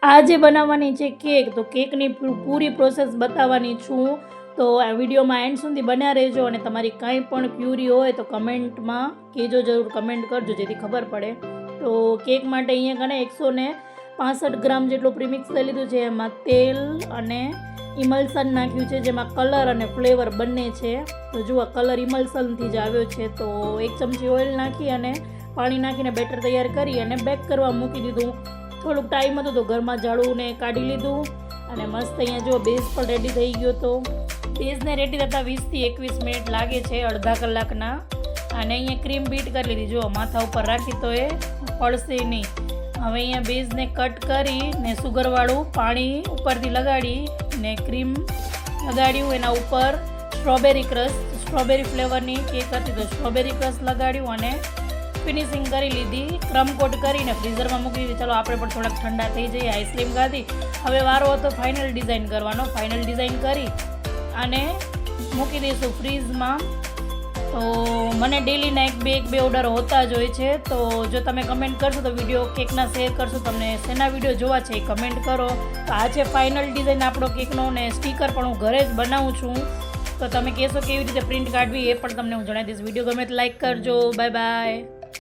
આજે બનાવવાની છે કેક, તો કેકની પૂરી પ્રોસેસ બતાવવાની છું. તો આ વિડીયોમાં એન્ડ સુધી બન્યા રહેજો અને તમારી કાંઈ પણ ક્યુરી હોય તો કમેન્ટમાં કહેજો, જરૂર કમેન્ટ કરજો જેથી ખબર પડે. તો કેક માટે અહીંયા કને 165 ગ્રામ જેટલું પ્રીમિક્સ લઈ લીધું છે. એમાં તેલ અને ઇમલ્સન નાખ્યું છે, જેમાં કલર અને ફ્લેવર બંને છે. તો જુઓ કલર ઇમલ્સનથી જ આવ્યો છે. તો 1 ચમચી ઓઇલ નાખી અને પાણી નાખીને બેટર તૈયાર કરી અને બેક કરવા મૂકી દીધું. થોડુંક ટાઈમ હતો તો ઘરમાં ઝાડુને કાઢી લીધું અને મસ્ત અહીંયા જો બેઝ પણ રેડી થઈ ગયો. તો બેઝને રેડી થતાં 20 થી 21 મિનિટ લાગે છે, અડધા કલાકના. અને અહીંયા ક્રીમ બીટ કરી લીધી, જો માથા ઉપર રાખી તો એ પડશે નહીં. હવે અહીંયા બેઝને કટ કરી ને સુગરવાળું પાણી ઉપરથી લગાડી ને ક્રીમ લગાડ્યું. એના ઉપર સ્ટ્રોબેરી ફ્લેવરની કેક હતી તો સ્ટ્રોબેરી ક્રશ લગાડ્યું અને ફિનિશિંગ કરી લીધી. ક્રમ કોટ કરીને ફ્રીઝરમાં મૂકી દીધી. ચાલો આપણે પણ થોડાક ઠંડા થઈ જઈએ. આઈસ્ક્રીમ ખાધી. હવે વારો હતો ફાઇનલ ડિઝાઇન કરવાનો. ફાઇનલ ડિઝાઇન કરી અને મૂકી દઈશું ફ્રીઝમાં. તો મને ડેલીના એક બે ઓર્ડર હોતા જ હોય છે. તો જો તમે કમેન્ટ કરશો તો વિડીયો કેકના શેર કરશો. તમને શેના વિડીયો જોવા છે એ કમેન્ટ કરો. તો આ છે ફાઇનલ ડિઝાઇન આપણો કેકનો, ને સ્ટીકર પણ હું ઘરે જ બનાવું છું. તો તમે કહેશો કેવી રીતે પ્રિન્ટ કાઢવી એ પણ તમને હું જણાવી દઈશ. વિડીયો ગમે તો લાઈક કરજો. Bye bye.